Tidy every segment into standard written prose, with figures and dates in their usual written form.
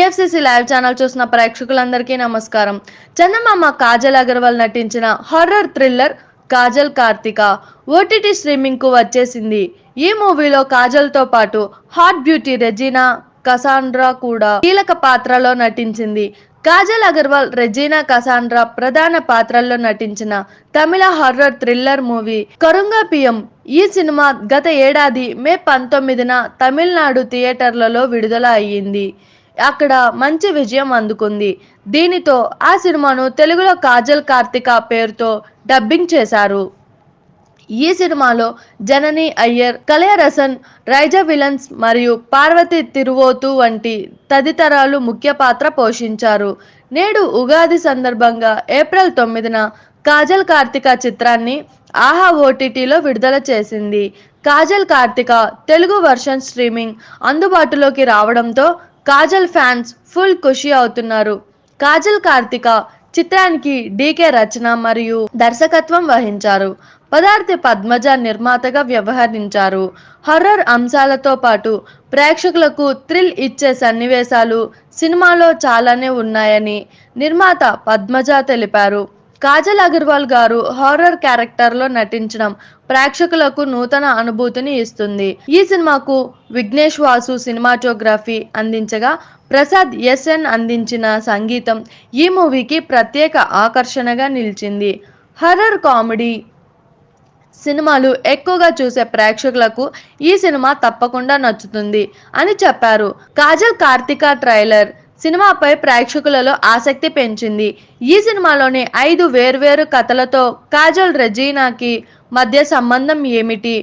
TFCC live channel చూసిన ప్రేక్షకులందరికీ నమస్కారం. చందమామ కాజల్ అగర్వాల్ నటించిన horror thriller Kajal Karthika OTT streaming కు వచ్చేసింది. ఈ మూవీలో కాజల్ తో పాటు హాట్ బ్యూటీ రెజీనా కసాండ్రా కూడా కీలక పాత్రలో నటించింది. కాజల్ అగర్వాల్, రెజీనా కసాండ్రా ప్రధాన పాత్రల్లో నటించిన తమిళ హారర్ థ్రిల్లర్ మూవీ కరుంగపియం. ఈ సినిమా గత ఏడాది మే 19న తమిళనాడు థియేటర్లలో విడుదల అయ్యింది. అక్కడ మంచి విజయం అందుకుంది. దీనితో ఆ సినిమాను తెలుగులో కాజల్ కార్తిక పేరుతో డబ్బింగ్ చేశారు. ఈ సినిమాలో జనని అయ్యర్, కళయరసన్, రైజా విలన్స్ మరియు పార్వతి తిరువోతు వంటి తదితరాలు ముఖ్య పాత్ర పోషించారు. నేడు ఉగాది సందర్భంగా ఏప్రిల్ 9న కాజల్ కార్తిక చిత్రాన్ని ఆహా ఓటీటీలో విడుదల చేసింది. కాజల్ కార్తిక తెలుగు వర్షన్ స్ట్రీమింగ్ అందుబాటులోకి రావడంతో కాజల్ ఫ్యాన్స్ ఫుల్ ఖుషి అవుతున్నారు. కాజల్ కార్తిక చిత్రానికి డీకే రచన మరియు దర్శకత్వం వహించారు. పదార్థి పద్మజ నిర్మాతగా వ్యవహరించారు. హర్రర్ అంశాలతో పాటు ప్రేక్షకులకు థ్రిల్ ఇచ్చే సన్నివేశాలు సినిమాలో చాలానే ఉన్నాయని నిర్మాత పద్మజ తెలిపారు. కాజల్ అగర్వాల్ గారు హారర్ క్యారెక్టర్లో నటించడం ప్రేక్షకులకు నూతన అనుభూతిని ఇస్తుంది. ఈ సినిమాకు విఘ్నేష్ వాసు సినిమాటోగ్రఫీ అందించగా ప్రసాద్ ఎస్ఎన్ అందించిన సంగీతం ఈ మూవీకి ప్రత్యేక ఆకర్షణగా నిలిచింది. హర్రర్ కామెడీ సినిమాలు ఎక్కువగా చూసే ప్రేక్షకులకు ఈ సినిమా తప్పకుండా నచ్చుతుంది అని చెప్పారు. కాజల్ కార్తిక ట్రైలర్ సినిమాపై ప్రేక్షకులలో ఆసక్తి పెంచింది. ఈ సినిమాలోని 5 వేర్వేరు కథలతో కాజల్, రెజీనాకి మధ్య సంబంధం ఏమిటి,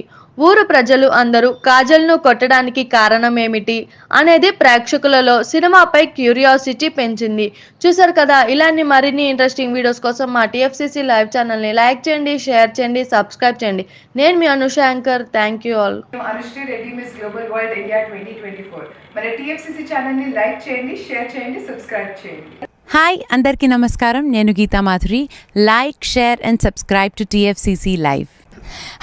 ఊరు ప్రజలు అందరూ కాజల్ను కొట్టడానికి కారణం ఏమిటి అనేది ప్రేక్షకులలో సినిమాపై క్యూరియాసిటీ పెంచింది. చూసారు కదా, ఇలాంటి మరిన్ని ఇంట్రెస్టింగ్ వీడియోస్ కోసం మా టీఎఫ్సీసీ లైవ్ ఛానల్ని లైక్ చేయండి, షేర్ చేయండి, సబ్స్క్రైబ్ చేయండి. నేను మీ Anusha anchor. Thank you all. Anushree Reddy miss global world India 2024. మన టీఎఫ్సీసీ ఛానల్ని లైక్ చేయండి, షేర్ చేయండి, సబ్స్క్రైబ్ చేయండి. హాయ్ అందరికీ నమస్కారం. నేను Geetha Madhuri. Like, share and subscribe to TFCC live.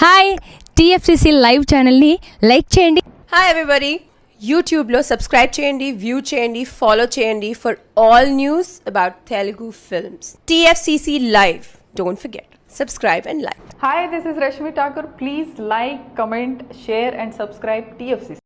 Hi, TFCC live ఛానల్ని లైక్ చేయండి. హాయ్ ఎవ్రీబడి, యూట్యూబ్లో సబ్స్క్రైబ్ చేయండి, వ్యూ చేయండి, ఫాలో చేయండి for all news about Telugu films. TFCC live, don't forget, subscribe and like. Hi, this is Rashmi Thakur. Please like, comment, share and subscribe TFCC.